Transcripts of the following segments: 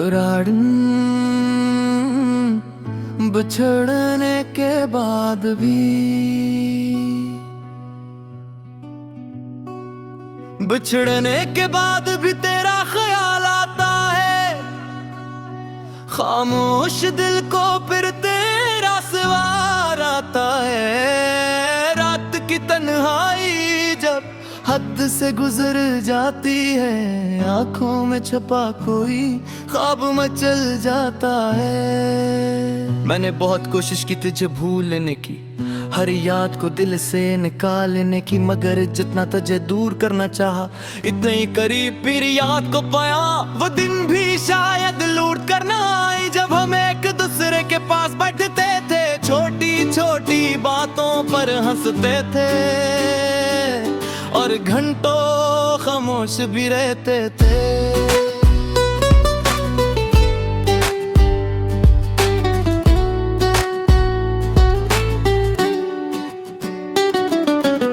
राड़न बिछड़ने के बाद भी, बिछड़ने के बाद भी तेरा ख्याल आता है। खामोश दिल को फिर तेरा सवार आता है। रात की तन्हाई जब हद से गुजर जाती है, आंखों में छुपा कोई ख्वाब मचल जाता है। मैंने बहुत कोशिश की तुझे भूलने की, हर याद को दिल से निकालने की, मगर जितना तुझे दूर करना चाहा इतने ही करीब फिर याद को पाया। वो दिन भी शायद लूट कर ना आई जब हम एक दूसरे के पास बैठते थे, छोटी छोटी बातों पर हंसते थे और घंटों खामोश भी रहते थे।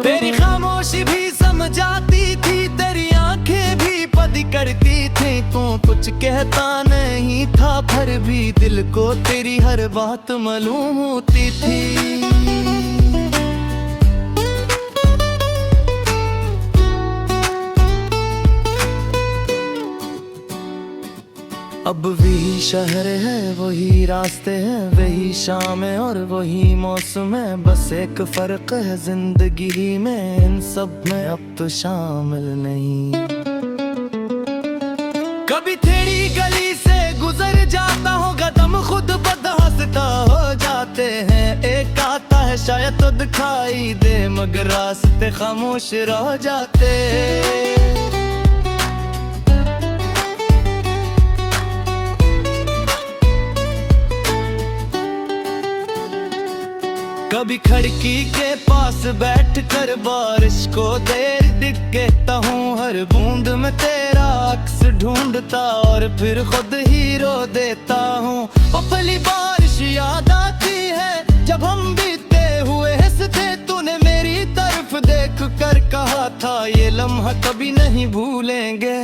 तेरी खामोशी भी समझाती थी, तेरी आंखें भी पदी करती थी। तू कुछ कहता नहीं था फिर भी दिल को तेरी हर बात मालूम होती थी। अब वही शहर है, वही रास्ते हैं, वही शाम है और वही मौसम है। बस एक फर्क है जिंदगी में, इन सब में अब तो शामिल नहीं। कभी तेरी गली से गुजर जाता हूँ, कदम खुद बदहंसता हो जाते हैं। एक आता है शायद तो दिखाई दे, मगर रास्ते खामोश रह जाते। कभी खिड़की के पास बैठ कर बारिश को देर देखता हूँ, हर बूंद में तेरा अक्स ढूंढता और फिर खुद ही रो देता हूँ। पहली बारिश याद आती है जब हम बीते हुए हंसते, तूने मेरी तरफ देख कर कहा था ये लम्हा कभी नहीं भूलेंगे।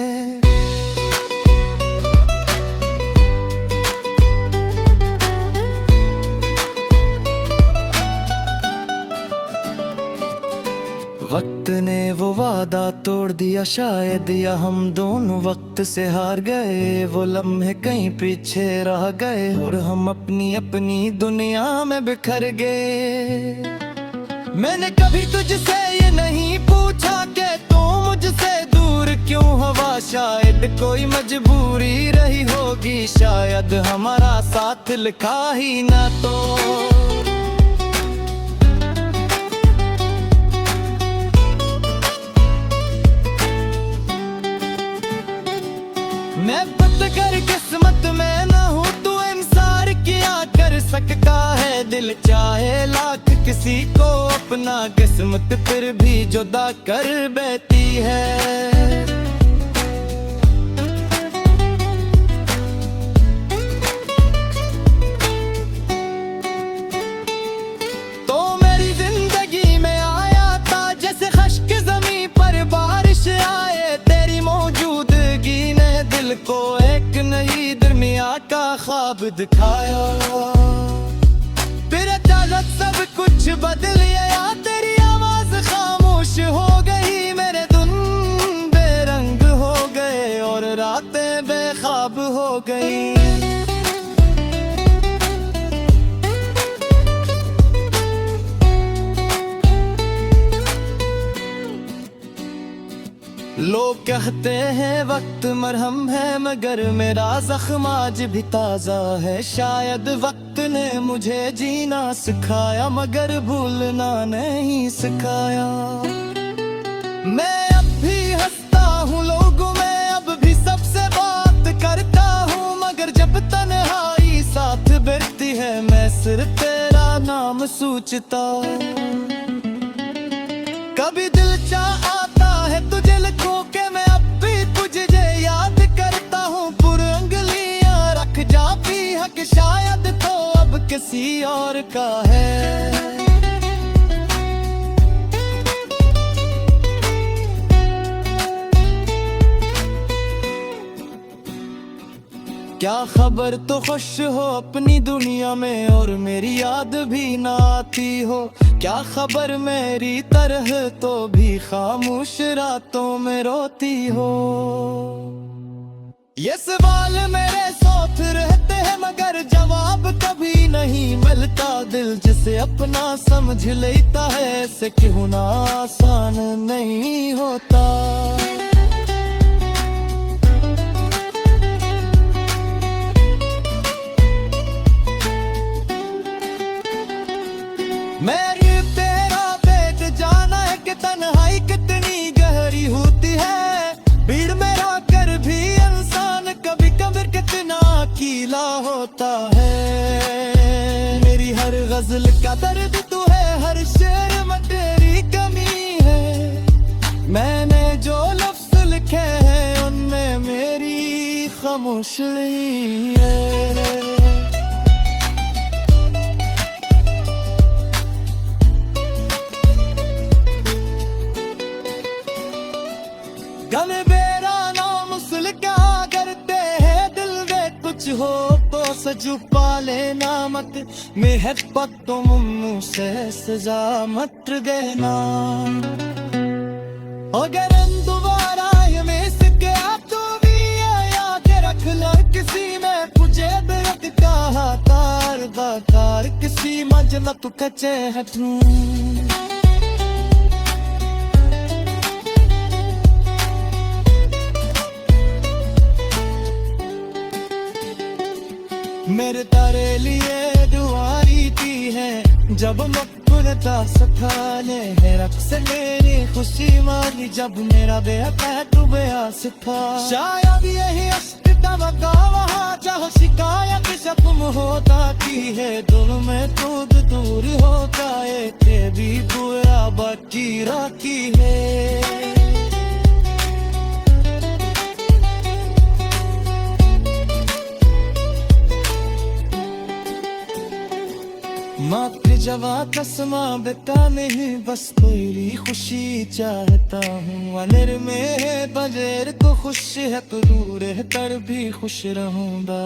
वक्त ने वो वादा तोड़ दिया शायद, या हम दोनों वक्त से हार गए। वो लम्हे कहीं पीछे रह गए और हम अपनी अपनी दुनिया में बिखर गए। मैंने कभी तुझसे ये नहीं पूछा कि तू मुझसे दूर क्यों हवा, शायद कोई मजबूरी रही होगी, शायद हमारा साथ लिखा ही ना तो। मैं बदकर किस्मत में न हूँ, तू इंसार किया कर सकता है। दिल चाहे लाख किसी को अपना, किस्मत फिर भी जुदा कर बैठी है। तो मेरी जिंदगी में आया था जैसे खश्क जमीन पर बारिश आए। तेरी मौजूदगी ने दिल को एक नई दुनिया का ख्वाब दिखाया। फिर अचानक सब कुछ बदल गया, तेरी आवाज खामोश हो गई, मेरे दिन बेरंग हो गए और रातें बेख्वाब हो गई। लोग कहते हैं वक्त मरहम है, मगर मेरा जख्म आज भी ताजा है। शायद वक्त ने मुझे जीना सिखाया, मगर भूलना नहीं सिखाया। मैं अब भी हंसता हूँ लोगों में, अब भी सबसे बात करता हूँ, मगर जब तन्हाई साथ बैठती है मैं सिर्फ तेरा नाम सोचता। कभी दिल चाह आता है तुझे लिखूं के मैं अब भी तुझे याद करता हूँ। पूरी उंगलियां रख जा भी हक शायद तो अब किसी और का है। क्या खबर तो खुश हो अपनी दुनिया में और मेरी याद भी ना आती हो। क्या खबर मेरी तरह तो भी खामोश रातों में रोती हो। ये सवाल मेरे साथ रहते हैं मगर जवाब कभी नहीं मिलता। दिल जिसे अपना समझ लेता है ऐसे क्यों ना आसान नहीं होता। मेरी तेरा पेट जाना है कि तन्हाई कितनी गहरी होती है। भीड़ में रहकर भी इंसान कभी कभी कितना अकेला होता है। मेरी हर गजल का दर्द तू है, हर शेर में तेरी कमी है। मैंने जो लफ्ज लिखे हैं उनमें मेरी खामोशी है। गले मेरा नाम मुसल क्या करते हैं दिल में कुछ हो तो सजू पाले नामक मोहब्बत तो मुन्नू से सजा मत देना। अगर दोबारा ये मिस के तो भी याद रख लो किसी में तुझे दर्द का तार बाकार किसी मजला तू कचे हटूं। मेरे तारे लिए दुआरी थी है जब मक्खुनता सखाने है रक्स मेरी खुशी मारी जब मेरा बेहतर डूबया था। शायद यही अश्क का वका वहाँ जहाँ शिकायत शकुम होता की है। दिल में खुद दूर होता है के भी पूरा बाकी राखी है। मात्र जवा कसमा बेटा नहीं बस तेरी खुशी चाहता हूँ। अनर में बगैर तो खुश है तो दूर है कर भी खुश रहूंगा।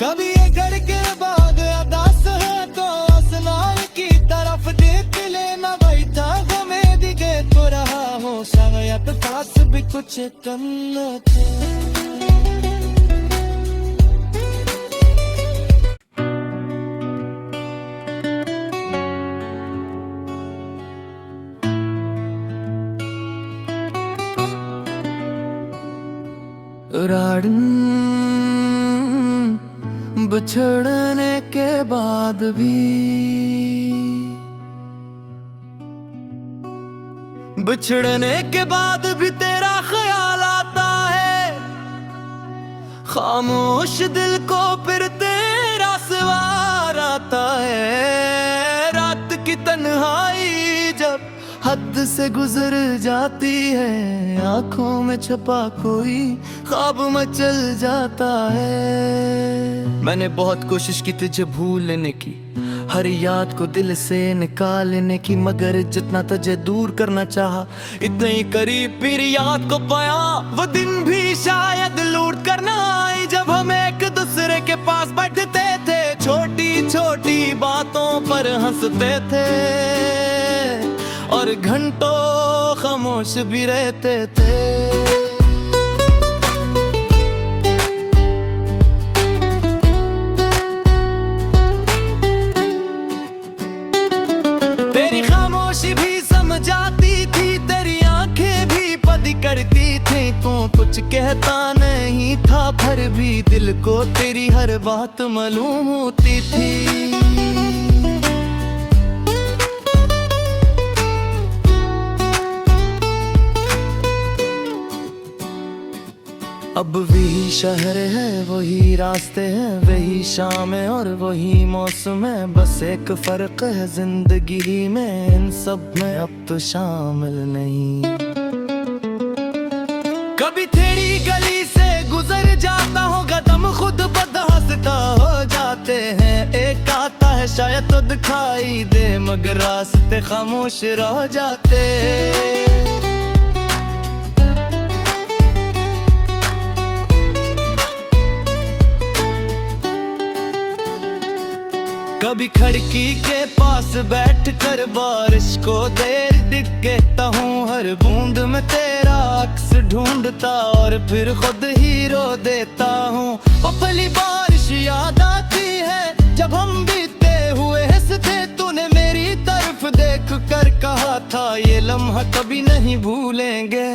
कभी ये घर के बाद अदास है तो आसमान की तरफ देख लेना बैठा हो मैं दिखे तो रहा हो शायद पास भी कुछ कम न था। राड़न बिछड़ने के बाद भी तेरा ख्याल आता है। खामोश दिल को फिर तेरा सवार आता है। रात की तन्हाई जब हद से गुजर जाती है आंखों में छुपा कोई ख्वाब मचल जाता है। मैंने बहुत कोशिश की तुझे भूलने की हर याद को दिल से निकालने की मगर जितना तुझे दूर करना चाहा इतने ही करीब फिर याद को पाया। वो दिन भी शायद लूट कर ना आई जब हम एक दूसरे के पास बैठते थे छोटी छोटी बातों पर हंसते थे और घंटों खामोश भी रहते थे। तेरी खामोशी भी समझाती थी तेरी आंखें भी पदी करती थी। तू कुछ कहता नहीं था फिर भी दिल को तेरी हर बात मालूम होती थी। अब वही शहर है वही रास्ते हैं वही शाम है और वही मौसम है। बस एक फर्क है जिंदगी में इन सब में अब तो शामिल नहीं। कभी तेरी गली से गुजर जाता हो कदम खुद बदहंसता हो जाते हैं। एक आता है शायद तो दिखाई दे मगर रास्ते खामोश रह जाते। कभी खिड़की के पास बैठ कर बारिश को देर दिख कहता हूँ, हर बूंद में तेरा अक्स ढूंढता और फिर खुद ही रो देता हूँ। वो पहली बारिश याद आती है जब हम बीते हुए हंसते, तूने मेरी तरफ देख कर कहा था ये लम्हा कभी नहीं भूलेंगे।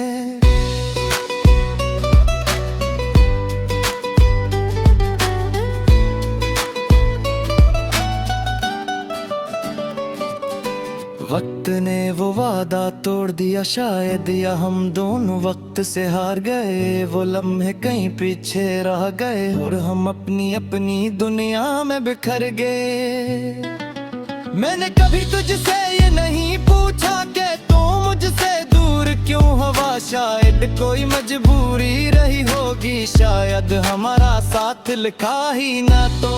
वक्त ने वो वादा तोड़ दिया शायद, या हम दोनों वक्त से हार गए। वो लम्हे कहीं पीछे रह गए और हम अपनी अपनी दुनिया में बिखर गए। मैंने कभी तुझसे ये नहीं पूछा कि तू मुझसे दूर क्यों हवा, शायद कोई मजबूरी रही होगी, शायद हमारा साथ लिखा ही ना तो।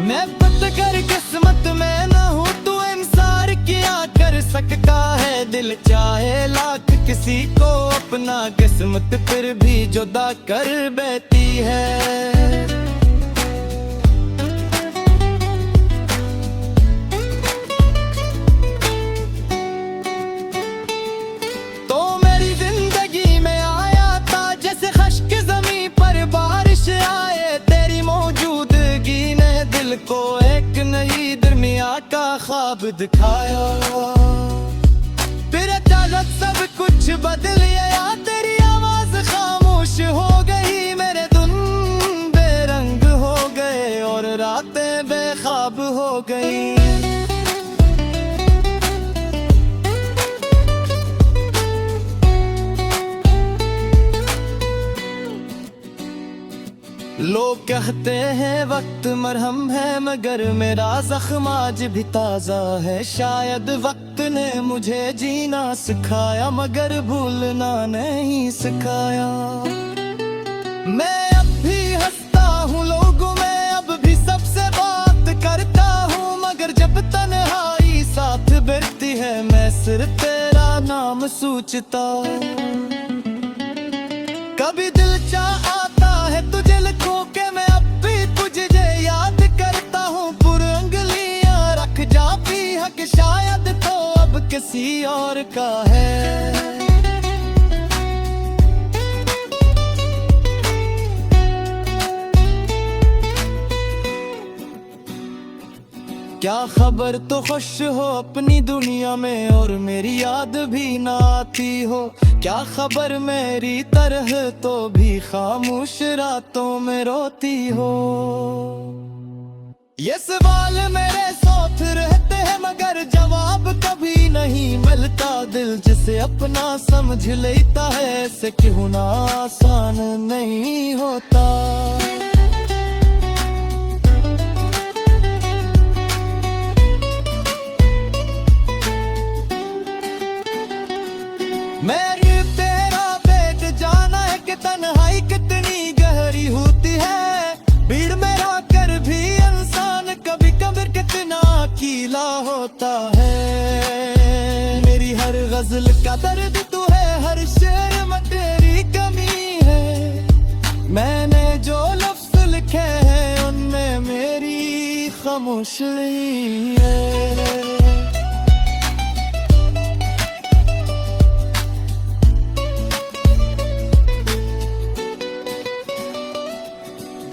मैं बदकर किस्मत में न हूँ, तू इंसार क्या कर सकता है। दिल चाहे लाख किसी को अपना, किस्मत फिर भी जुदा कर बैठी है। तो मेरी जिंदगी में आया था जैसे खश्क ज़मीं पर बारिश आए, तेरी मौजूदगी ने दिल को एक नई दुनिया का ख्वाब दिखाया। फिर अचानक सब कुछ बदल गया, तेरी आवाज खामोश हो गई, मेरे दिन बेरंग हो गए और रातें बेख्वाब हो गई। लोग कहते हैं वक्त मरहम है, मगर मेरा जख्म आज भी ताजा है। शायद वक्त ने मुझे जीना सिखाया, मगर भूलना नहीं सिखाया। मैं अब भी हंसता हूँ लोगों में, अब भी सबसे बात करता हूँ, मगर जब तन्हाई साथ बैठती है मैं सिर्फ तेरा नाम सोचता। कभी दिल चाह आता है तुझे लिखूं के मैं अब भी तुझे याद करता हूँ, पूरी उंगलियां रख जा भी हक, शायद तो अब किसी और का है। क्या खबर तो खुश हो अपनी दुनिया में और मेरी याद भी ना आती हो, क्या खबर मेरी तरह तो भी खामोश रातों में रोती हो। ये सवाल मेरे साथ रहते हैं मगर जवाब कभी नहीं मिलता। दिल जिसे अपना समझ लेता है ऐसे क्यों ना आसान नहीं होता। मेरी तेरा पेट जाना है कि तन्हाई कितनी गहरी होती है, भीड़ में रहकर भी इंसान कभी कभी कितना अकेला होता है। मेरी हर गजल का दर्द तू है, हर शेर में तेरी कमी है, मैंने जो लफ्ज लिखे हैं उनमें मेरी खामोशी है।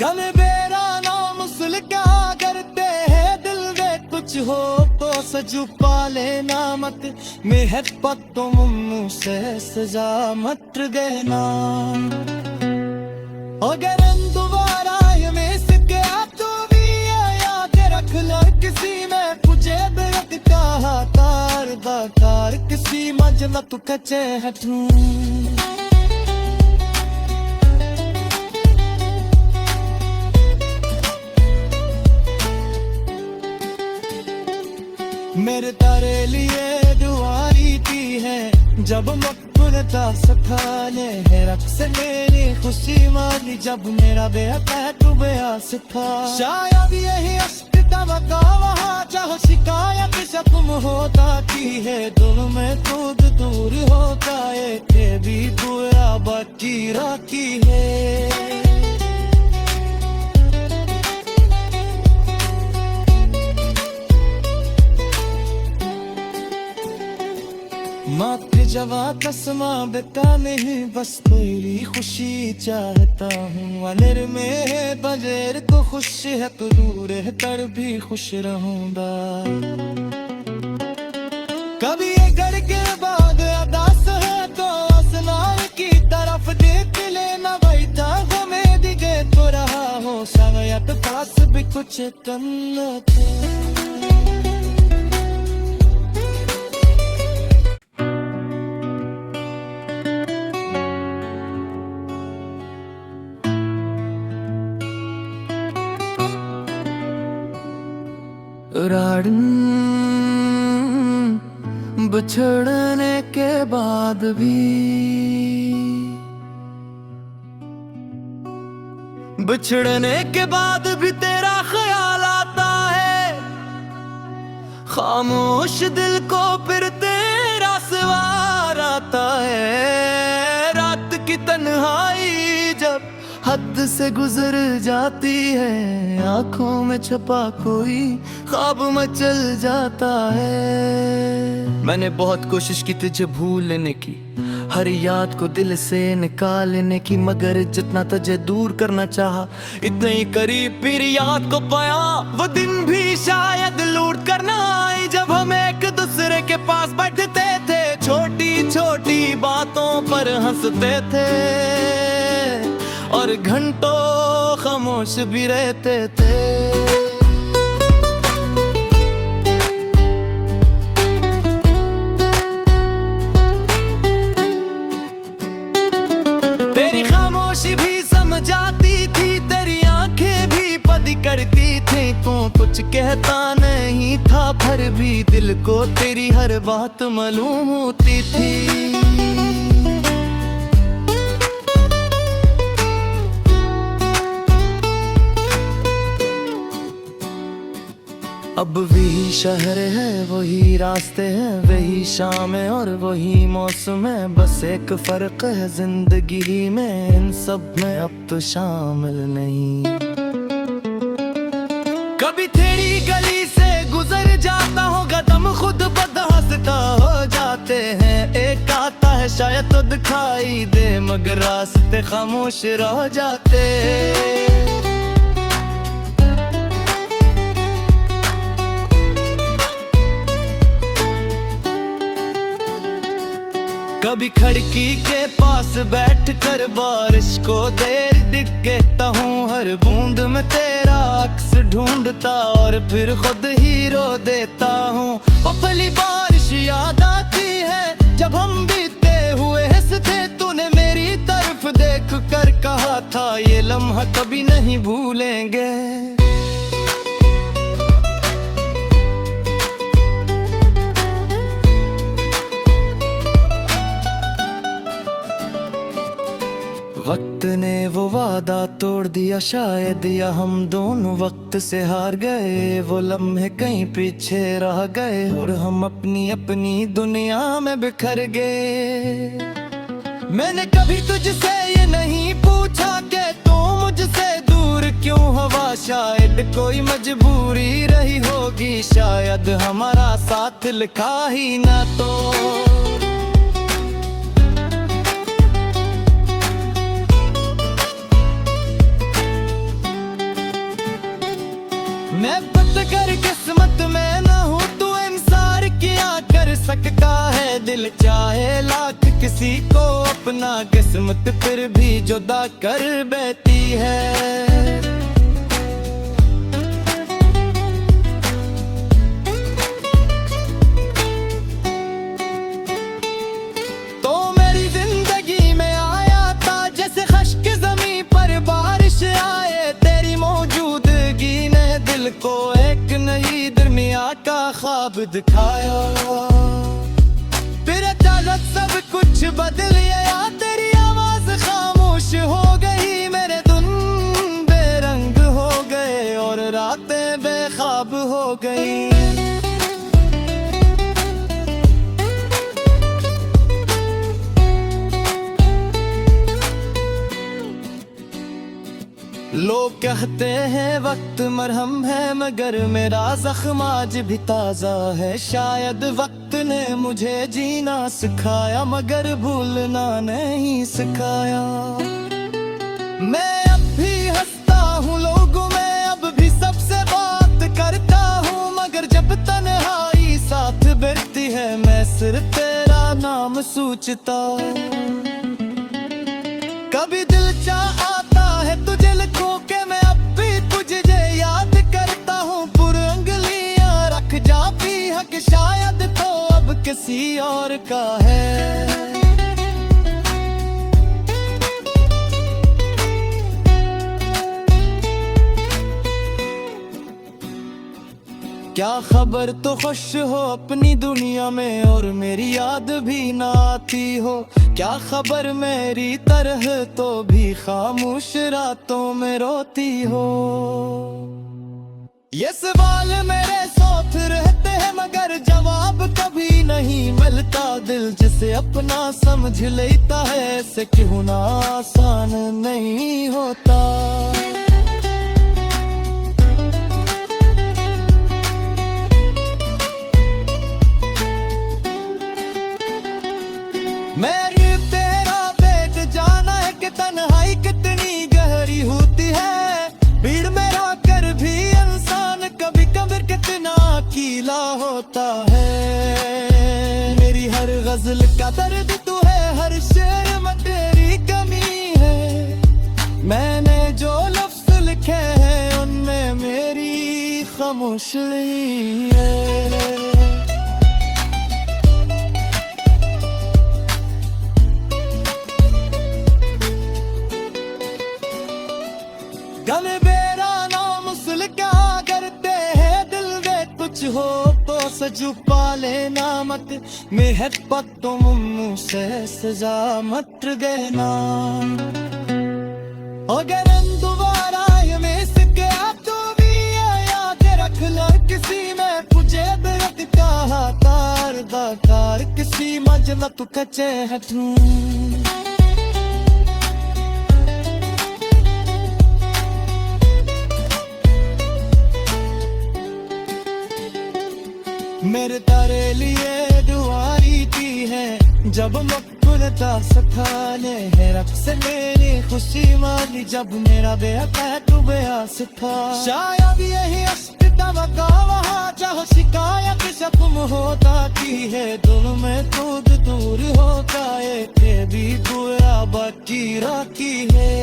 गम बेरा नाम सुल क्या करते हैं दिल दे, कुछ हो तो सजू पाले नामत मेहर पत्तों मुँह से सजा मत देना। अगर दोबारा ये में सके तो भी याद रख लो, किसी में तुझे बेरत कहा तार दाकार, किसी मजला तू कचे हटूं। मेरे तारे लिए दुआई की है जब मकबूलता सखाने है, रब से मेरी खुशी मांगी जब मेरा बेहता तू बयास था। शायद यही अश्क तवका वहाँ जहाँ शिकायत शत्म होता की है, दिल में खुद दूर होता रात जवा कसमा बेटा नहीं, बस तेरी खुशी चाहता हूँ। अनेर में बजेर तो खुश है, तो दूर है तर भी खुश रहूंगा। कभी ये घर के बाद अदास है तो असनाई की तरफ देख लेना, बैठा घूमे दिखे तो रहा हो शायद पास भी कुछ तन्ना था। राड़न बिछड़ने के बाद भी, बिछड़ने के बाद भी तेरा ख्याल आता है। खामोश दिल को फिर तेरा सवार आता है। रात की तन्हाई जब हद से गुजर जाती है, आंखों में छुपा कोई ख्वाब मचल जाता है। मैंने बहुत कोशिश की तुझे भूलने की, हर याद को दिल से निकालने की, मगर जितना तुझे दूर करना चाहा, इतने ही करीब फिर याद को पाया। वो दिन भी शायद लूट कर ना आई, जब हम एक दूसरे के पास बैठते थे, छोटी छोटी बातों पर हंसते थे और घंटों खामोश भी रहते थे। तेरी खामोशी भी समझाती थी, तेरी आंखें भी पदी करती थी। तू कुछ कहता नहीं था, फिर भी दिल को तेरी हर बात मालूम होती थी। अब वही शहर है, वही रास्ते हैं, वही शाम है और वही मौसम है। बस एक फर्क है जिंदगी में, इन सब में अब तो शामिल नहीं। कभी तेरी गली से गुजर जाता हूँ, कदम खुद बदहंसता हो जाते हैं। एक आता है शायद तो दिखाई दे, मगर रास्ते खामोश रह जाते। कभी खिड़की के पास बैठ कर बारिश को देर देखता हूँ, हर बूंद में तेरा अक्स ढूंढता और फिर खुद ही रो देता हूँ। वो पहली बारिश याद आती है जब हम बीते हुए हंसते, तूने मेरी तरफ देख कर कहा था, ये लम्हा कभी नहीं भूलेंगे। वक्त ने वो वादा तोड़ दिया शायद, या हम दोनों वक्त से हार गए। वो लम्हे कहीं पीछे रह गए और हम अपनी अपनी दुनिया में बिखर गए। मैंने कभी तुझसे ये नहीं पूछा कि तू मुझसे दूर क्यों हुआ, शायद कोई मजबूरी रही होगी, शायद हमारा साथ लिखा ही ना तो। मैं बदकर किस्मत में न हूँ, तू इंसार क्या कर सकता है। दिल चाहे लाख किसी को अपना, किस्मत फिर भी जुदा कर बैठी है। तो मेरी जिंदगी में आया था जैसे खश्क ज़मीं पर बारिश आए, तेरी मौजूदगी ने दिल को एक नई दुनिया का ख्वाब दिखाया। फिर अचानक सब कुछ बदल गया, तेरी आवाज खामोश हो गई, मेरे दिन बेरंग हो गए और रातें बेख्वाब हो गई। लोग लोग कहते हैं वक्त मरहम है, मगर मेरा जख्म आज भी ताजा है। शायद वक्त ने मुझे जीना सिखाया, मगर भूलना नहीं सिखाया। मैं अब भी हंसता हूँ लोगों में, अब भी सबसे बात करता हूँ, मगर जब तन्हाई साथ बैठती है मैं सिर्फ तेरा नाम सोचता। कभी दिल चाह आता है तुझे लिखूं के मैं अब भी तुझे याद करता हूँ। पूरी उंगलियां रख जा भी हक शायद तो अब किसी और का है। क्या खबर तो खुश हो अपनी दुनिया में और मेरी याद भी ना आती हो। क्या खबर मेरी तरह तो भी खामोश रातों में रोती हो। ये सवाल मेरे साथ रहते हैं मगर जवाब कभी नहीं मिलता। दिल जिसे अपना समझ लेता है ऐसे क्यों ना आसान नहीं होता। मैं तेरा देख जाना है कि तन्हाई कितनी गहरी होती है। भीड़ में रहकर भी इंसान कभी कभी कितना अकेला होता है। मेरी हर गजल का दर्द तू है, हर शेर में तेरी कमी है। मैंने जो लफ्ज लिखे हैं उनमें मेरी खामोशी है। गम मेरा नाम सुल क्या करते हैं दिल में कुछ हो तो सजू पाले नामत मेहर पत्तों मुँह से सजा मत गहना। अगर दोबारा ये में सके तो भी याद रख लो किसी में तुझे दर्द का तार दाकार किसी मजला तू कचे हटूं। मेरे तारे लिए दुआई की है जब मकबूलता सखाने है। रब से मेरी खुशी मानी जब मेरा बेहता तू बेआस था। शायद यही अस्तित्व का वहाँ जहाँ शिकायत शकुम होता की है। दिल में खुद दूर होता है के भी बुरा बाकी राती है।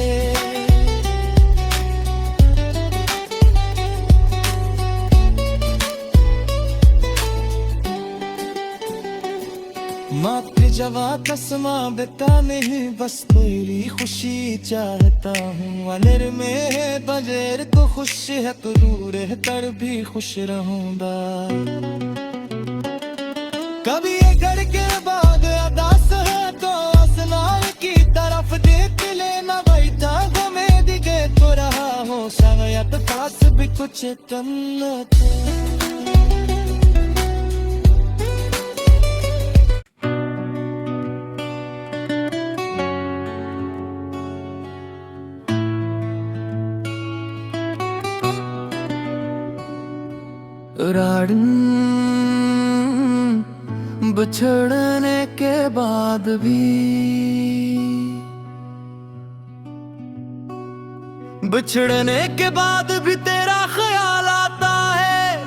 मात्र जवा कसमा बेटा नहीं बस तेरी खुशी चाहता हूँ। अनर में है बगैर तो खुश है तो दूर है तर भी खुश रहूंगा। कभी ये घर के बाद अदास है तो आसमान की तरफ देख लेना बैठा गमे दिखे तो रहा हो शायद पास भी कुछ करना था। बिछड़ने के बाद भी तेरा ख्याल आता है।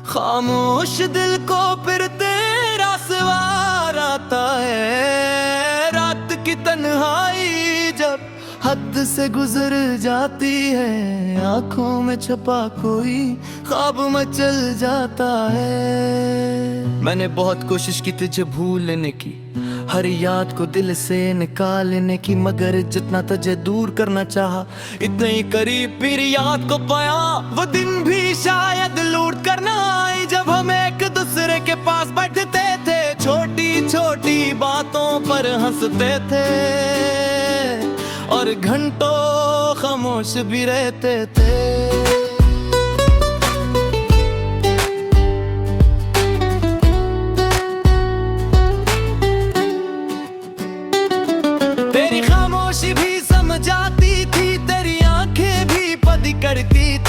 खामोश दिल को फिर तेरा सवार आता है। रात की तन्हाई जब हद से गुजर जाती है, आंखों में छपा कोई ख्वाब मचल जाता है। मैंने बहुत कोशिश की तुझे भूलने की, हर याद को दिल से निकालने की, मगर जितना तुझे दूर करना चाहा इतने ही करीब फिर याद को पाया। वो दिन भी शायद लूट करना आई जब हम एक दूसरे के पास बैठते थे। छोटी छोटी बातों पर हंसते थे और घंटों खामोश भी रहते थे। तेरी खामोशी भी समझाती थी, तेरी आंखें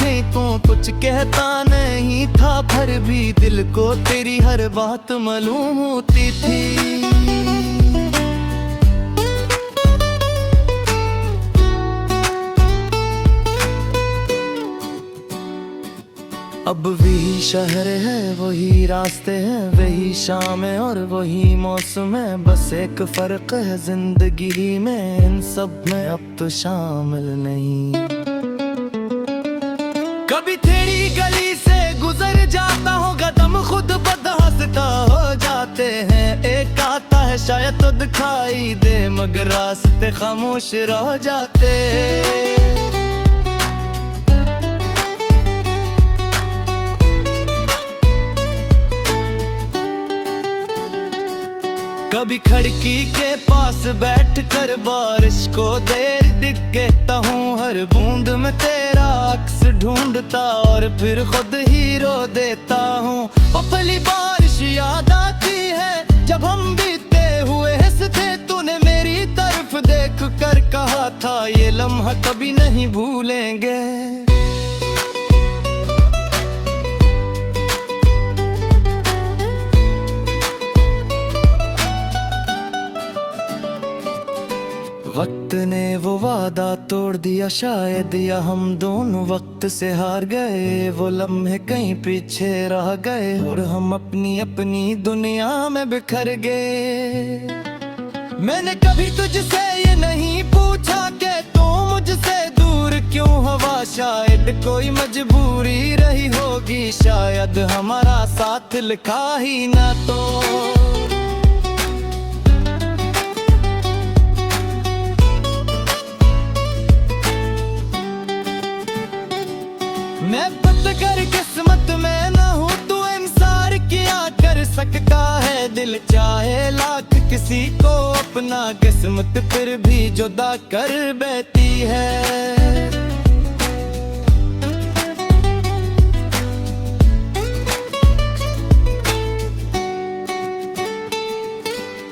में तो कुछ कहता नहीं था, फिर भी दिल को तेरी हर बात मालूम होती थी। अब वही शहर है, वही रास्ते हैं, वही शामें और वही मौसम है। बस एक फर्क है जिंदगी में, इन सब में अब तो शामिल नहीं। कभी तेरी गली से गुजर जाता हूँ, कदम खुद बदहंसता हो जाते हैं। एक आता है शायद तो दिखाई दे, मगर रास्ते खामोश रह जाते। कभी खिड़की के पास बैठ कर बारिश को देर देखता हूँ, हर बूंद में तेरा अक्स ढूंढता और फिर खुद ही रो देता हूँ। पहली बारिश याद आती है जब हम बीते हुए हंसते, तूने मेरी तरफ देख कर कहा था ये लम्हा कभी नहीं भूलेंगे। वक्त ने वो वादा तोड़ दिया शायद, या हम दोनों वक्त से हार गए। वो लम्हे कहीं पीछे रह गए और हम अपनी अपनी दुनिया में बिखर गए। मैंने कभी तुझसे ये नहीं पूछा कि तू मुझसे दूर क्यों हवा, शायद कोई मजबूरी रही होगी, शायद हमारा साथ लिखा ही ना तो। मैं पतकर किस्मत में न हूँ, तू इंसार किया कर सकता है। दिल चाहे लाख किसी को अपना, किस्मत फिर भी जुदा कर बैठी है।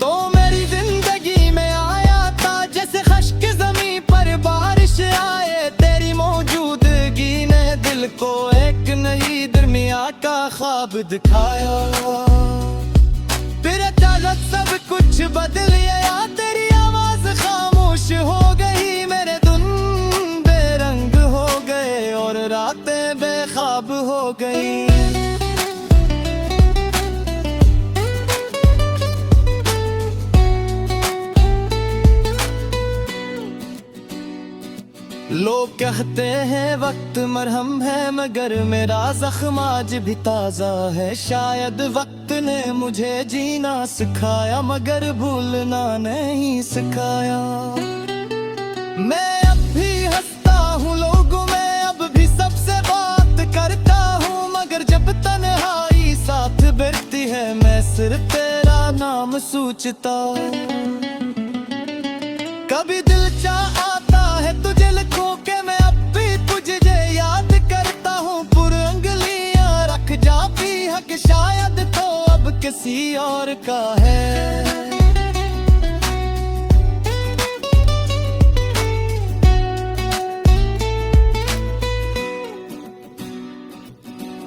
तो मेरी जिंदगी में आया था जैसे खश्क ज़मीं पर बारिश आए। तेरी मौजूदगी ने दिल को एक नई दुनिया का ख्वाब दिखाया। फिर अचानक सब कुछ बदल गया, तेरी आवाज खामोश हो गई। मेरे दिन बेरंग हो गए और रातें बेख्वाब हो गई। लोग कहते हैं वक्त मरहम है, मगर मेरा जख्म आज भी ताजा है। शायद वक्त ने मुझे जीना सिखाया, मगर भूलना नहीं सिखाया। मैं अब भी हंसता हूँ लोगों में, अब भी सबसे बात करता हूँ, मगर जब तन्हाई साथ बैठती है मैं सिर्फ तेरा नाम सोचता। कभी दिल चाह आता है तुझे लिखूं के मैं अब भी तुझे याद करता हूँ। पूरी उंगलियां रख जा भी हक शायद तो अब किसी और का है।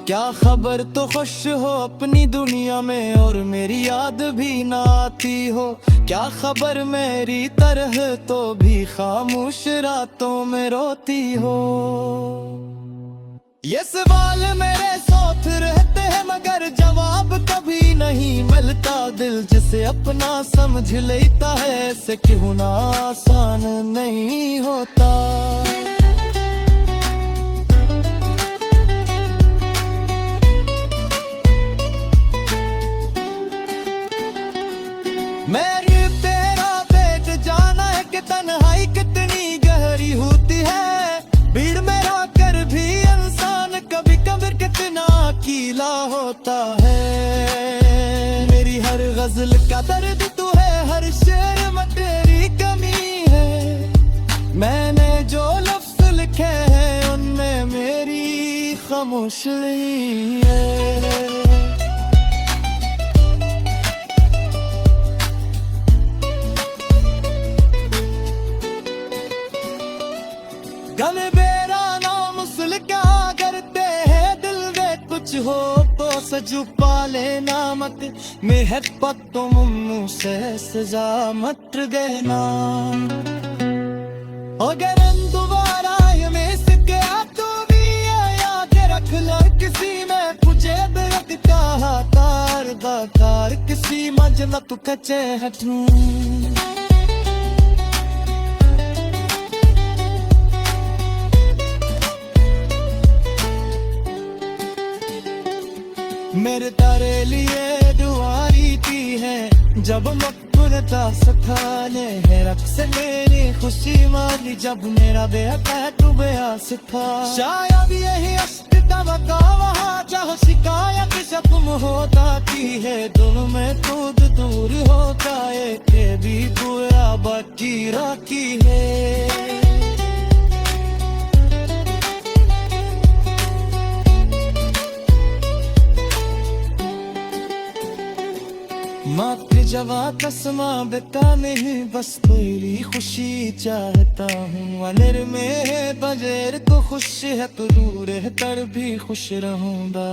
क्या खबर तो खुश हो अपनी दुनिया में और मेरी याद भी ना आती हो। क्या खबर मेरी तरह तो भी खामोश रातों में रोती हो। ये सवाल मेरे साथ रहते हैं मगर जवाब कभी नहीं मिलता। दिल जिसे अपना समझ लेता है ऐसे क्यों ना आसान नहीं होता। मेरी तेरा पेट जाना है कि तन्हाई कितनी गहरी होती है। भीड़ में रहकर भी इंसान कभी कभी कितना अकेला होता है। मेरी हर गजल का दर्द तू है, हर शेर में तेरी कमी है। मैंने जो लफ्ज लिखे हैं उनमें मेरी खामोशी है। गम बेरा नाम सुलगा हो तो सजू पाले नामत मेहर पत्तों मुन्नू से सजा मत गए ना अगर दोबारा ये में सके तो भी याद रख लो किसी में तुझे बेत का तार किसी मंजिल तू कचे हटूं मेरे तारे लिए दुआई की है जब मकबूलता सखाने है रख से मेरी खुशी माली जब मेरा बेहतर डूबया सिखा शायद यही अश्क का वहाँ जहाँ शिकायत से तुम होता की है दोनों में खुद दूर होता है के भी पूरा बाकी राखी है मात्र जवा कसमा बेटा नहीं बस तेरी खुशी चाहता हूँ अनेर में है बजेर तो खुश है तो दूर है तर भी खुश रहूंगा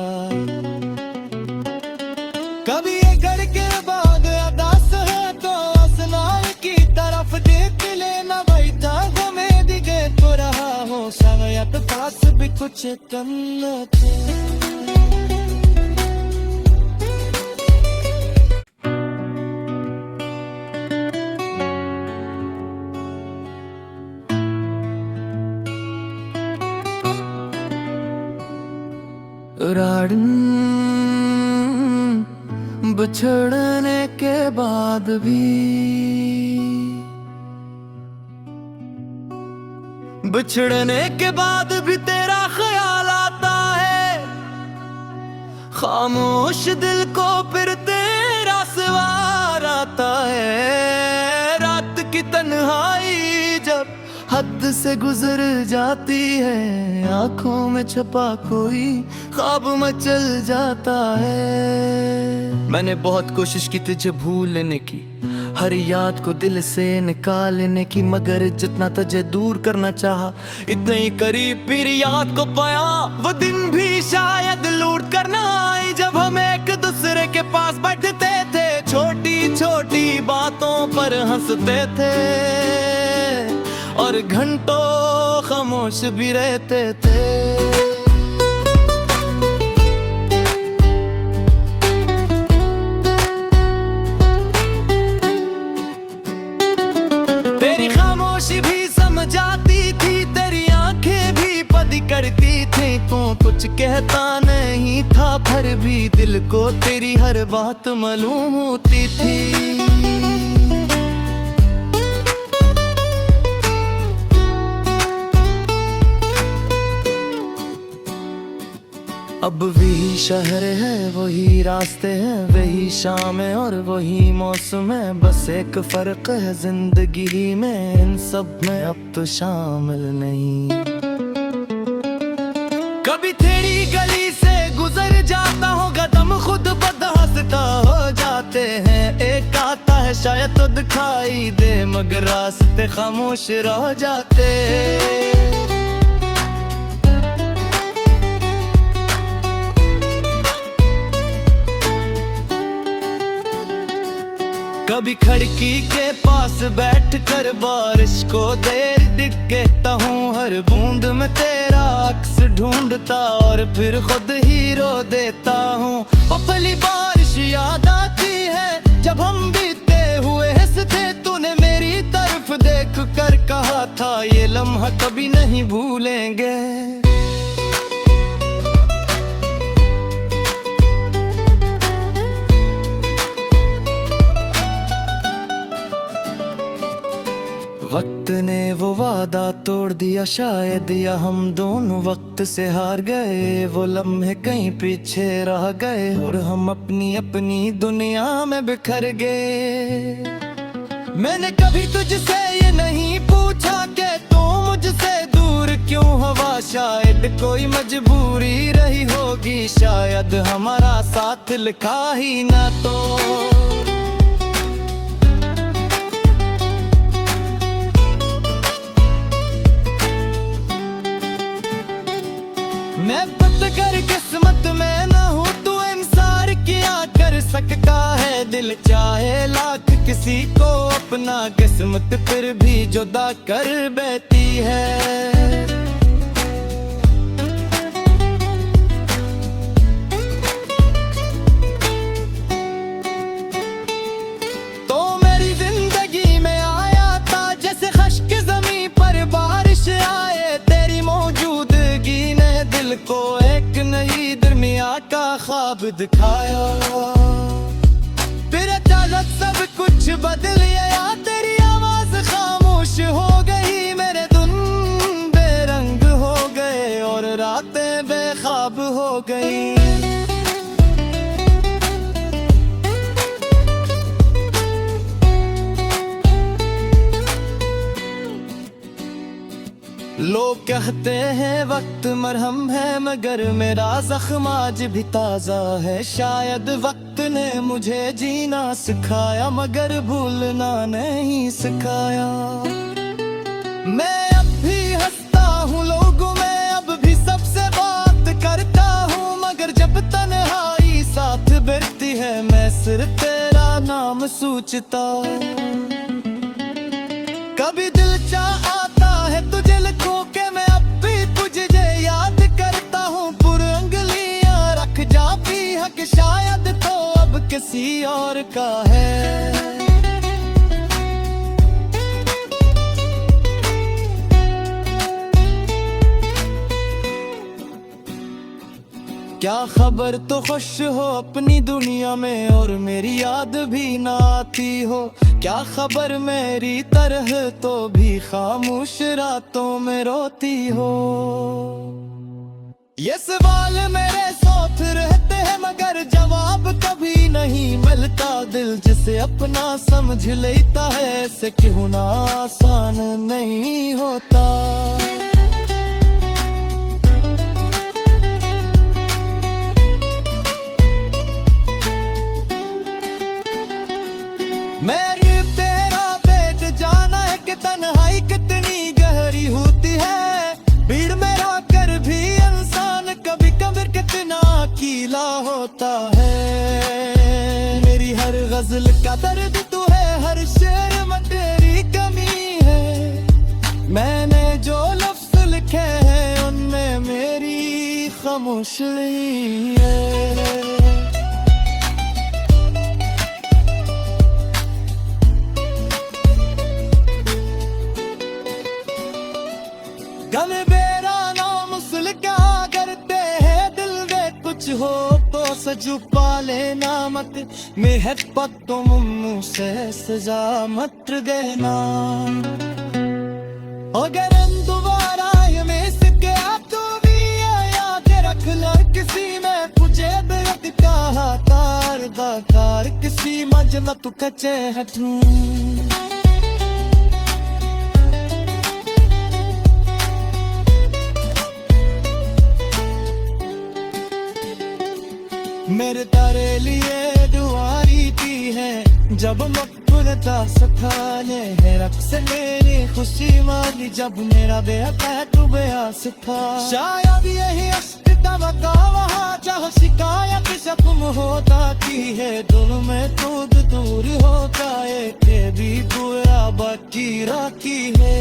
कभी ये घर के बाद अदास है तो असनाई की तरफ देख लेना बैठा वो में दिखे तो रहा हो शायद पास भी कुछ कम न थे राड़न बिछड़ने के बाद भी तेरा ख्याल आता है खामोश दिल को फिर तेरा सवार आता है रात की तन्हाई जब हद से गुजर जाती है आंखों में छुपा कोई ख्वाब मचल जाता है मैंने बहुत कोशिश की तुझे भूलने की हर याद को दिल से निकालने की मगर जितना तुझे दूर करना चाहा इतने ही करीब फिर याद को पाया वो दिन भी शायद लूट करना आई जब हम एक दूसरे के पास बैठते थे छोटी छोटी बातों पर हंसते थे और घंटों खामोश भी रहते थे तेरी खामोशी भी समझाती थी तेरी आंखें भी पदी करती थी तू कुछ कहता नहीं था फिर भी दिल को तेरी हर बात मालूम होती थी अब वही शहर है वही रास्ते हैं वही शाम है और वही मौसम है बस एक फर्क है जिंदगी में इन सब में अब तो शामिल नहीं कभी तेरी गली से गुजर जाता हूँ कदम खुद बदहंसता हो जाते हैं एक आता है शायद तो दिखाई दे मगर रास्ते खामोश रह जाते कभी खिड़की के पास बैठकर बारिश को देर देखता हूँ हर बूंद में तेरा अक्स ढूंढता और फिर खुद ही रो देता हूँ वो पहली बारिश याद आती है जब हम बीते हुए हंसते तूने मेरी तरफ देख कर कहा था ये लम्हा कभी नहीं भूलेंगे वक्त ने वो वादा तोड़ दिया शायद या हम दोनों वक्त से हार गए वो लम्हे कहीं पीछे रह गए और हम अपनी अपनी दुनिया में बिखर गए मैंने कभी तुझसे ये नहीं पूछा कि तू मुझसे दूर क्यों हवा शायद कोई मजबूरी रही होगी शायद हमारा साथ लिखा ही ना तो मैं पत कर किस्मत में ना किसी को अपना किस्मत फिर भी जुदा कर बैठी है। तो मेरी जिंदगी में आया था जैसे खश्क ज़मीं पर बारिश आए, तेरी मौजूदगी ने दिल को एक नई दुनिया का ख्वाब दिखाया। फिर अचानक सब कुछ बदल गया, तेरी आवाज खामोश हो गई, मेरे दिन बेरंग हो गए और रातें बेख्वाब हो गई। लोग कहते हैं वक्त मरहम है, मगर मेरा जख्म आज भी ताजा है। शायद वक्त ने मुझे जीना सिखाया, मगर भूलना नहीं सिखाया। मैं अब भी हंसता हूँ लोगों में, अब भी सबसे बात करता हूँ, मगर जब तन्हाई साथ बैठती है मैं सिर्फ तेरा नाम सोचता। कभी दिल चाह आता है तुझे लिखूं के मैं अब भी तुझे याद करता हूँ, पूरी उंगलियां रख जा भी हक शायद तो अब किसी और का है। क्या खबर तो खुश हो अपनी दुनिया में और मेरी याद भी ना आती हो, क्या खबर मेरी तरह तो भी खामोश रातों में रोती हो। ये सवाल मेरे साथ रहते हैं मगर जवाब कभी नहीं मिलता। दिल जिसे अपना समझ लेता है ऐसे क्यों ना आसान नहीं होता। मेरी तेरा बैठ जाना है कि तन्हाई कितनी गहरी होती है, भीड़ में रहकर भी इंसान कभी कभी कितना अकेला होता है। मेरी हर गजल का दर्द तू है, हर शेर में तेरी कमी है, मैंने जो लफ्ज लिखे हैं उनमें मेरी खामोशी है। गल बेरा नाम सुल क्या करते हैं दिल दे, कुछ हो तो सजू पाले नामक मेहर पत तुम मुँह से सजा मत देना। अगर दोबारा ये में सके तो भी याद रख ला, किसी में तुझे दर्द का तार दाकार किसी मजला तू कचे हटूं। मेरे तारे लिए दुआई की है जब मकबूलता सखाने है, रब से मेरी खुशी मांगी जब मेरा बेहता तू बेआस था। शायद यही अश्क का वहाँ जहाँ शिकायत शकुम होता की है, दिल में दूध दूर होता है के भी पूरा बाकी राखी है।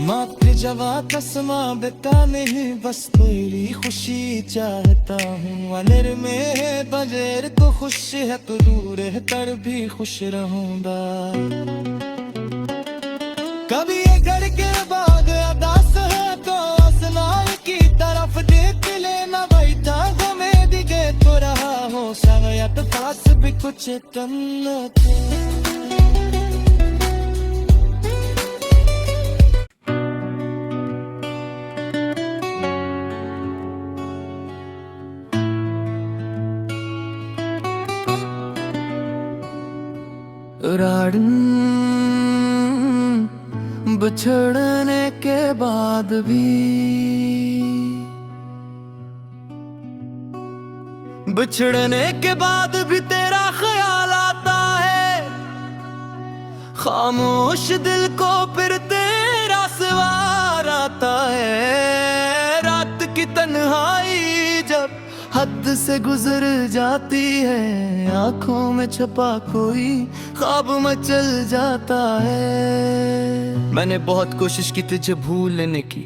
मात्र जवा तस्मा बेटा नहीं बस तेरी खुशी चाहता हूँ। अनर में है बगैर तो खुश है तो दूर है तर भी खुश रहूंगा। कभी ये घर के बाद अदास है तो आसमान की तरफ देख लेना, बैठा गो में दिखे तो रहा हो शायद पास भी कुछ तन्ना था। राड़न बिछड़ने के बाद भी, बिछड़ने के बाद भी तेरा ख्याल आता है, खामोश दिल को फिर तेरा सवार आता आता है। रात की तन्हाई जब हद से गुजर जाती है, आंखों में छुपा कोई ख्वाब मचल जाता है। मैंने बहुत कोशिश की तुझे भूलने की,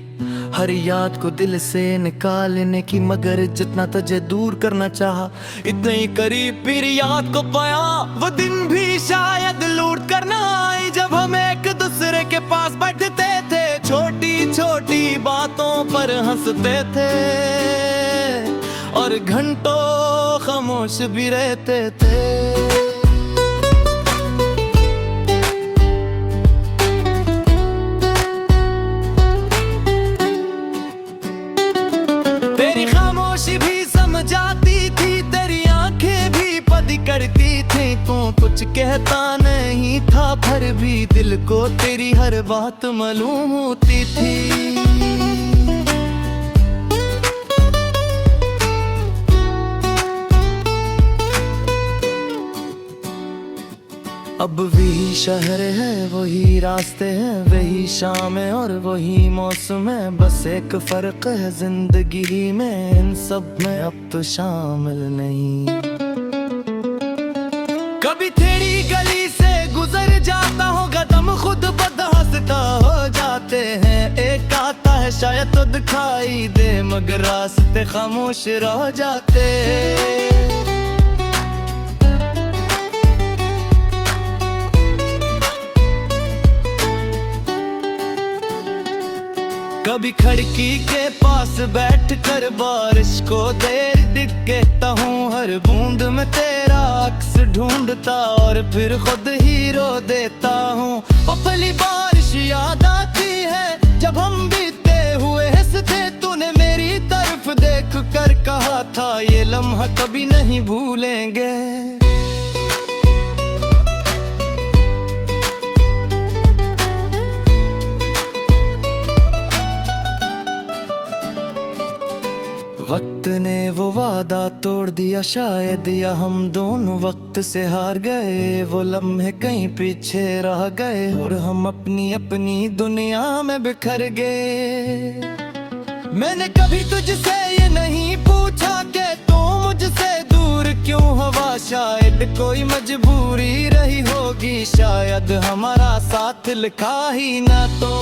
हर याद को दिल से निकालने की, मगर जितना तुझे दूर करना चाहा इतने ही करीब फिर याद को पाया। वो दिन भी शायद लूट कर ना आई जब हम एक दूसरे के पास बैठते थे, छोटी छोटी बातों पर हंसते थे और घंटों खामोश भी रहते थे। तेरी खामोशी भी समझाती थी, तेरी आंखें भी पदी करती थी। तू कुछ कहता नहीं था फिर भी दिल को तेरी हर बात मालूम होती थी। अब वही शहर है, वही रास्ते हैं, वही शाम है और वही मौसम है। बस एक फर्क है जिंदगी में, इन सब में अब तो शामिल नहीं। कभी तेरी गली से गुजर जाता हूँ, कदम खुद बदहंसता हो जाते हैं। एक आता है शायद तो दिखाई दे, मगर रास्ते खामोश रह जाते। कभी खिड़की के पास बैठकर बारिश को देर देखता हूँ, हर बूंद में तेरा अक्स ढूंढता और फिर खुद ही रो देता हूँ। पहली बारिश याद आती है जब हम बीते हुए हंसते, तूने मेरी तरफ देख कर कहा था ये लम्हा कभी नहीं भूलेंगे। वक्त ने वो वादा तोड़ दिया शायद, या हम दोनों वक्त से हार गए। वो लम्हे कहीं पीछे रह गए और हम अपनी अपनी दुनिया में बिखर गए। मैंने कभी तुझसे ये नहीं पूछा कि तू मुझसे दूर क्यों हवा, शायद कोई मजबूरी रही होगी, शायद हमारा साथ लिखा ही ना तो।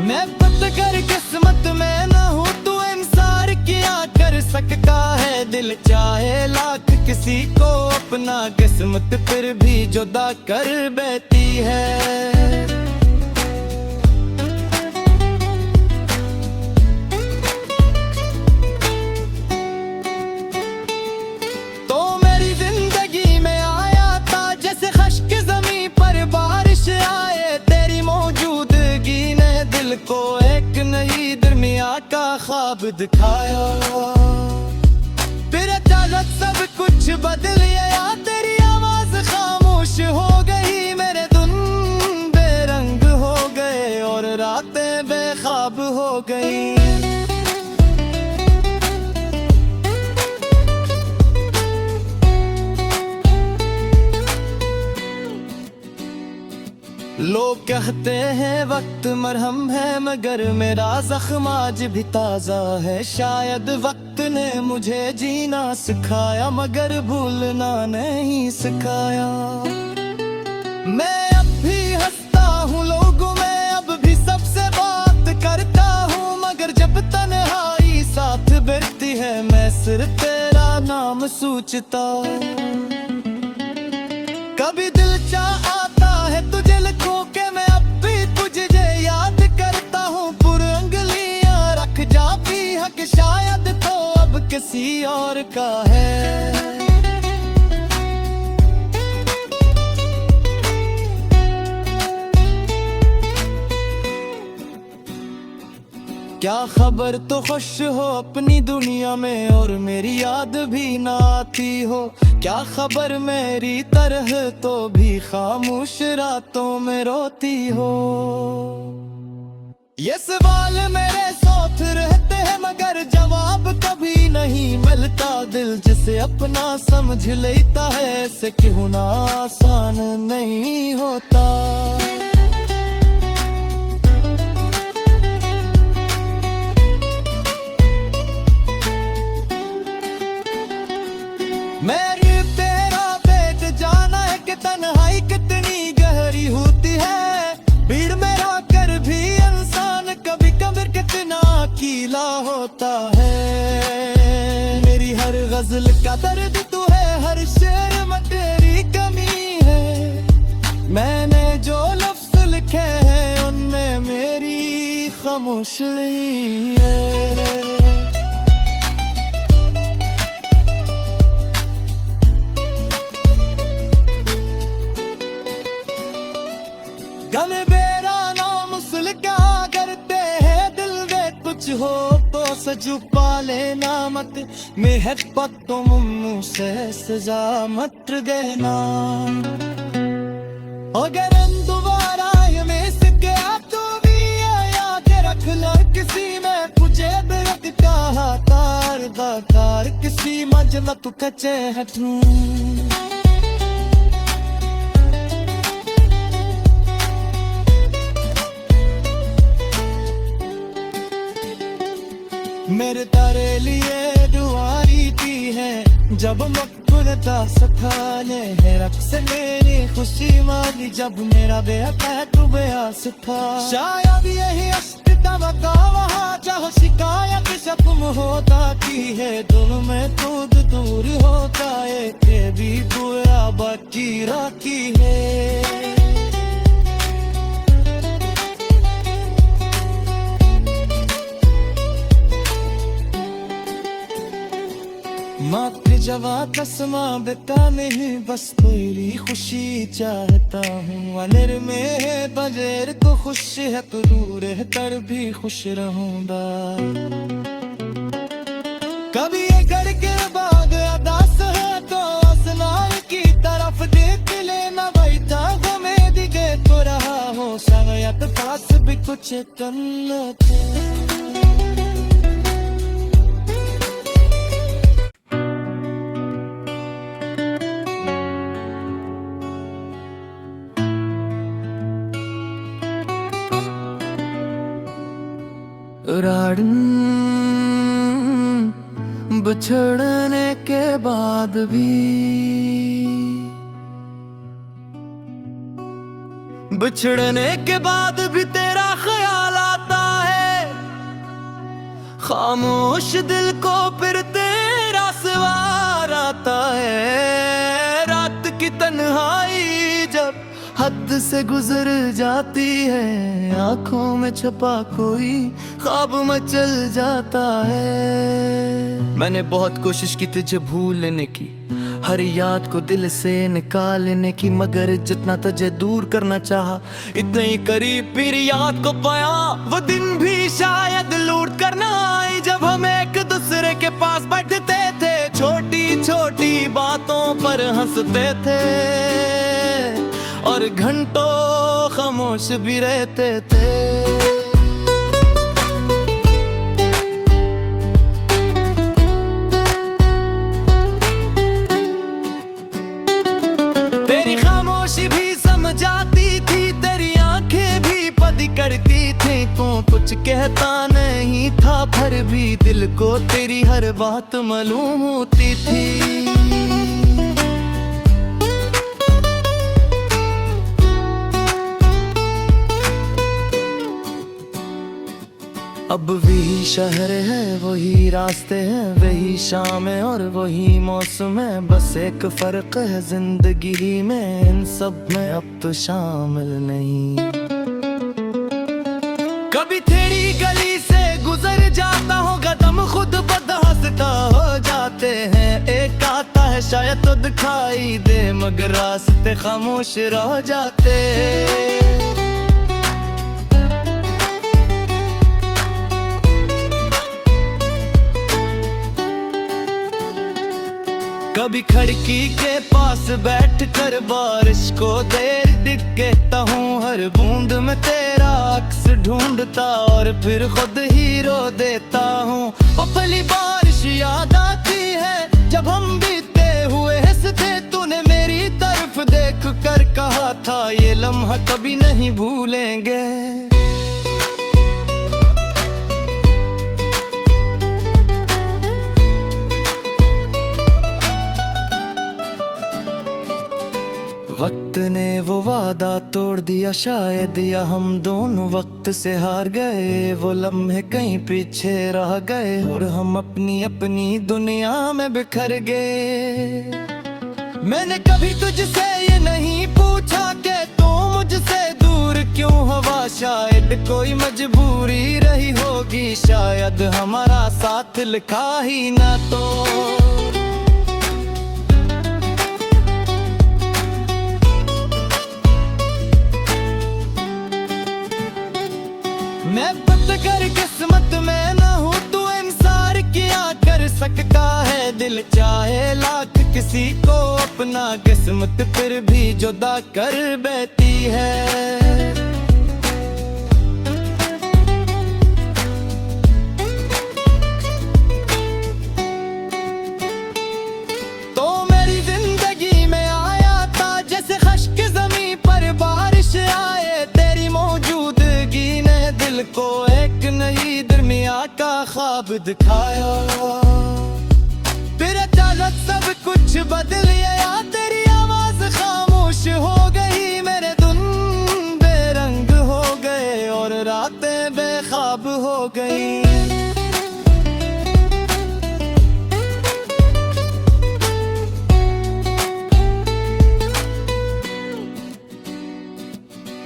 मैं बदकर किस्मत में ना हूँ, तू इंसार किया कर सकता है। दिल चाहे लाख किसी को अपना, किस्मत फिर भी जुदा कर बैठी है। तो मेरी जिंदगी में आया था जैसे खश्क ज़मीं पर बारिश आए। तेरी मौजूदगी ने दिल को एक नई दुनिया का ख्वाब दिखाया। फिर अचानक सब कुछ बदल गया, तेरी आवाज खामोश हो गई, मेरे दिन बेरंग हो गए और रातें बेख्वाब हो गई। लोग कहते हैं वक्त मरहम है, मगर मेरा जख्म आज भी ताजा है। शायद वक्त ने मुझे जीना सिखाया, मगर भूलना नहीं सिखाया। मैं अब भी हंसता हूँ लोगों में, अब भी सबसे बात करता हूँ, मगर जब तन्हाई साथ बैठती है मैं सिर्फ तेरा नाम सोचता। कभी दिल चाह आता है तुझे लिखूं के मैं अब भी तुझे याद करता हूँ। पूरी उंगलियां रख जाती हक शायद तो अब किसी और का है। क्या खबर तो खुश हो अपनी दुनिया में और मेरी याद भी ना आती हो। क्या खबर मेरी तरह तो भी खामोश रातों में रोती हो। ये सवाल मेरे साथ रहते हैं मगर जवाब कभी नहीं मिलता। दिल जिसे अपना समझ लेता है ऐसे क्यों ना आसान नहीं होता। मेरी तेरा पेट जाना है कि तन्हाई कितनी गहरी होती है। भीड़ में रहकर भी इंसान कभी कभी कितना अकेला होता है। मेरी हर गजल का दर्द तू है, हर शेर में तेरी कमी है। मैंने जो लफ्ज लिखे हैं उनमें मेरी खामोशी है। गम बेरा नाम मुसल क्या करते हैं दिल में कुछ हो तो सजुपा लेना मत। मेहक पत्तों मुँह से सजा मत गहना। अगर दोबारा ये में से क्या तो भी याद रख ला किसी में तुझे बिरक का तार दाकार किसी मजमा तू कचे हटूं। मेरे तारे लिए दुआई की है जब मकबूलता सखाने है। रक्स मेरी खुशी मानी जब मेरा बेहतर तू बेआस था। शायद यही अस्तित्व का वहाँ जहाँ शिकायत शक्म होता की है। दिल में खुद दूर होता है के भी बुरा बाकी राखी है। मात्र जवा कसमा बेटा नहीं बस तेरी खुशी चाहता हूँ। अनिर में है बगैर तो खुश है तो दूर है तर भी खुश रहूंगा। कभी ये घर के बाग अदास है तो आसमान की तरफ देख लेना बैठा गमे दिखे तो रहा हो शायद पास भी कुछ कन्नत। बिछड़ने के बाद भी तेरा ख्याल आता है। खामोश दिल को फिर तेरा सवार आता है। रात की तन्हाई जब हद से गुजर जाती है आंखों में छुपा कोई ख्वाब मचल जाता है। मैंने बहुत कोशिश की तुझे भूलने की, हर याद को दिल से निकालने की, मगर जितना तुझे दूर करना चाहा इतने ही करीब फिर याद को पाया। वो दिन भी शायद लूट करना आई जब हम एक दूसरे के पास बैठते थे। छोटी छोटी बातों पर हंसते थे और घंटों खामोश भी रहते थे। तेरी खामोशी भी समझाती थी, तेरी आंखें भी पदी करती थी। तू कुछ कहता नहीं था फिर भी दिल को तेरी हर बात मालूम होती थी। अब वही शहर है, वही रास्ते हैं, वही शामें और वही मौसम है। बस एक फर्क है जिंदगी में, इन सब में अब तो शामिल नहीं। कभी तेरी गली से गुजर जाता हो, कदम खुद बदहंसता हो जाते हैं। एक आता है शायद तो दिखाई दे, मगर रास्ते खामोश रह जाते। कभी खिड़की के पास बैठ कर बारिश को देर दिख कहता हूँ, हर बूंद में तेरा अक्स ढूंढता और फिर खुद ही रो देता हूँ। वो पहली बारिश याद आती है जब हम बीते हुए हंसते, तूने मेरी तरफ देख कर कहा था ये लम्हा कभी नहीं भूलेंगे। वक्त ने वो वादा तोड़ दिया शायद, या हम दोनों वक्त से हार गए। वो लम्हे कहीं पीछे रह गए और हम अपनी अपनी दुनिया में बिखर गए। मैंने कभी तुझसे ये नहीं पूछा कि तू मुझसे दूर क्यों हवा, शायद कोई मजबूरी रही होगी, शायद हमारा साथ लिखा ही ना तो। मैं बदकर किस्मत में न हूँ, तू इंसार क्या कर सकता है। दिल चाहे लाख किसी को अपना, किस्मत फिर भी जुदा कर बैठी है। तो मेरी जिंदगी में आया था जैसे खश्क ज़मीं पर बारिश आए, तेरी मौजूदगी ने दिल को एक नई दुनिया का ख्वाब दिखाया। फिर अचानक सब कुछ बदल गया, तेरी आवाज खामोश हो गई, मेरे दिन बेरंग हो गए और रातें बेख्वाब हो गई।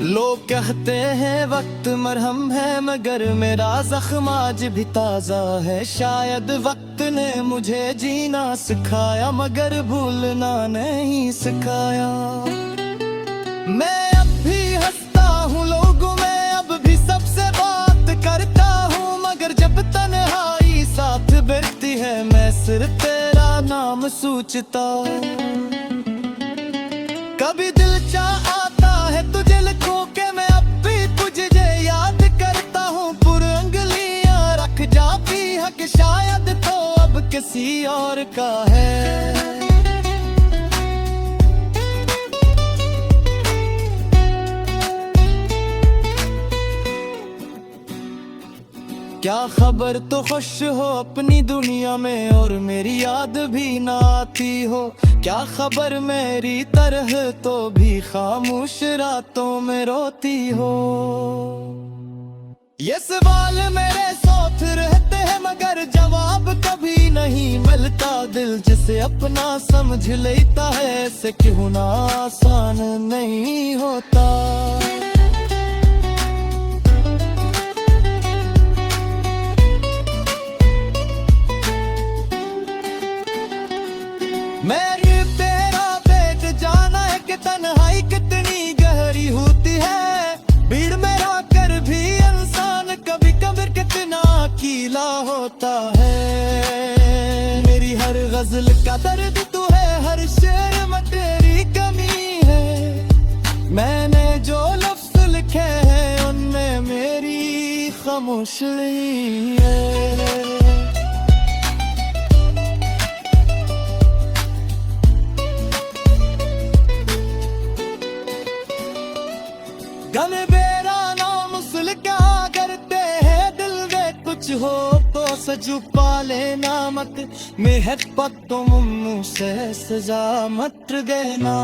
लोग कहते हैं वक्त मरहम है, मगर मेरा जख्म आज भी ताजा है। शायद वक्त ने मुझे जीना सिखाया, मगर भूलना नहीं सिखाया। मैं अब भी हंसता हूँ लोगों में, अब भी सबसे बात करता हूँ, मगर जब तन्हाई साथ बैठती है मैं सिर्फ तेरा नाम सोचता। कभी दिल चाह आता है तुझे लिखूं के मैं अब भी तुझे याद करता हूँ, पूरी उंगलियां रख जाती है कि शायद तो अब किसी और का है। क्या खबर तो खुश हो अपनी दुनिया में और मेरी याद भी ना आती हो, क्या खबर मेरी तरह तो भी खामोश रातों में रोती हो। ये सवाल मेरे साथ रहते हैं मगर जवाब कभी नहीं मिलता। दिल जिसे अपना समझ लेता है ऐसे क्यों ना आसान नहीं होता। मेरी तेरा देख जाना है कि तन्हाई कितनी गहरी होती है, भीड़ में रहकर भी इंसान कभी कभी कितना अकेला होता है। मेरी हर गजल का दर्द तू है, हर शेर में तेरी कमी है। मैंने जो लफ्ज़ लिखे हैं उनमें मेरी खामोशी है। गम बेरा नामुसल क्या करते हैं दिल में कुछ हो तो सजू पाले नामत मेहक पत्तों मुन्नू से सजा मत गहना।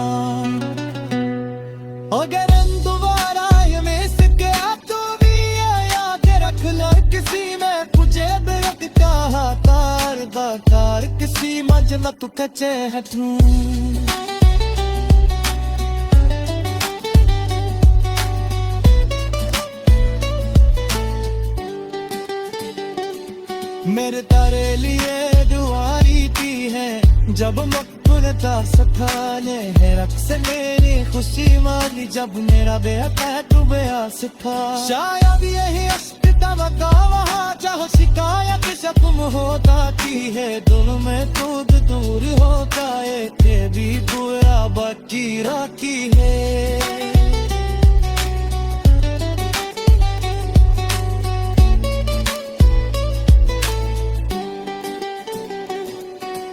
अगर दोबारा ये में सके तो भी याद रख लो किसी में तुझे दर्द का तार किसी मजला तू कचे हटूं। मेरे तारे लिए दुआरी थी है जब मकबूलता सखाने है रब से मेरी खुशी माली जब मेरा बेहतर तू बेआस था। शायद यही अश्क मका वहाँ जहाँ शिकायत शकुम होता की है दिल में खुद दूर होता है ते भी बुरा बाकी राखी है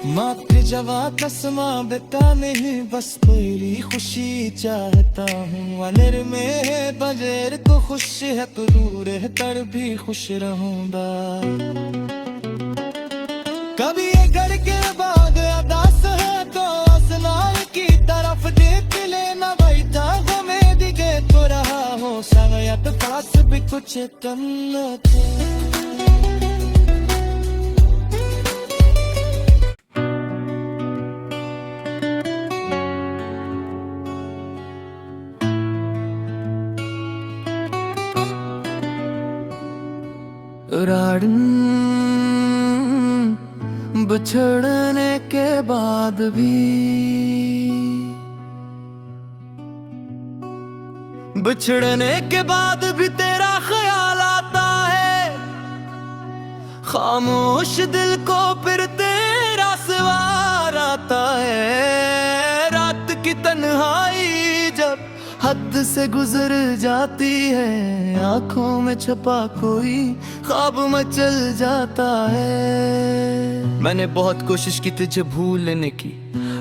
मात्र जवा कसमा बेटा नहीं बस तेरी खुशी चाहता हूँ अनिर में है बजेर तो खुश है तो दूर है तर भी खुश रहूंगा कभी ये घर के बाद अदास है तो असनाई की तरफ देख लेना बैठा वो में दिखे तो रहा हो शायद पास भी कुछ करना था राड़न बिछड़ने के बाद भी तेरा ख्याल आता है खामोश दिल को फिर तेरा सवार आता है रात की तन्हाई जब हद से गुजर जाती है आंखों में छुपा कोई ख्वाब मचल जाता है मैंने बहुत कोशिश की तुझे भूलने की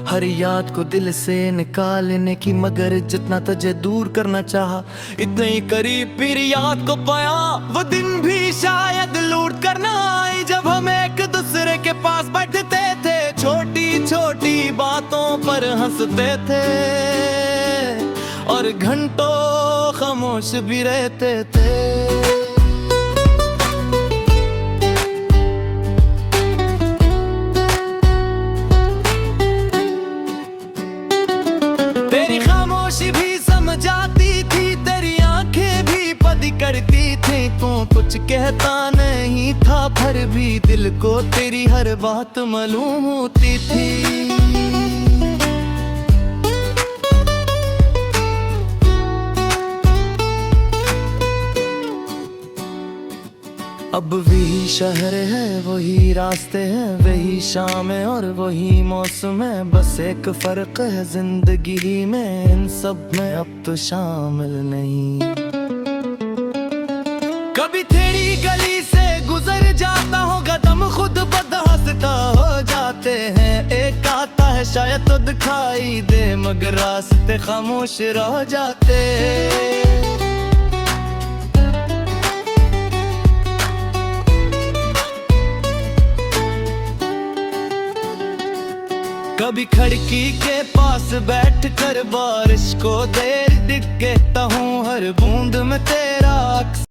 हर याद को दिल से निकालने की मगर जितना तुझे दूर करना चाहा इतने ही करीब फिर याद को पाया वो दिन भी शायद लूट करना आई जब हम एक दूसरे के पास बैठते थे छोटी छोटी बातों पर हंसते थे और घंटों खामोश भी रहते थे तेरी खामोशी भी समझाती थी तेरी आंखें भी पदी करती थी तू कुछ कहता नहीं था फिर भी दिल को तेरी हर बात मालूम होती थी अब वही शहर है वही रास्ते हैं वही शाम है और वही मौसम है बस एक फर्क है जिंदगी में इन सब में अब तो शामिल नहीं कभी तेरी गली से गुजर जाता हूँ कदम खुद बदहंसता हो जाते हैं एक आता है शायद तो दिखाई दे मगर रास्ते खामोश रह जाते कभी खिड़की के पास बैठ कर बारिश को देर दिख कहता हूँ हर बूंद में तेरा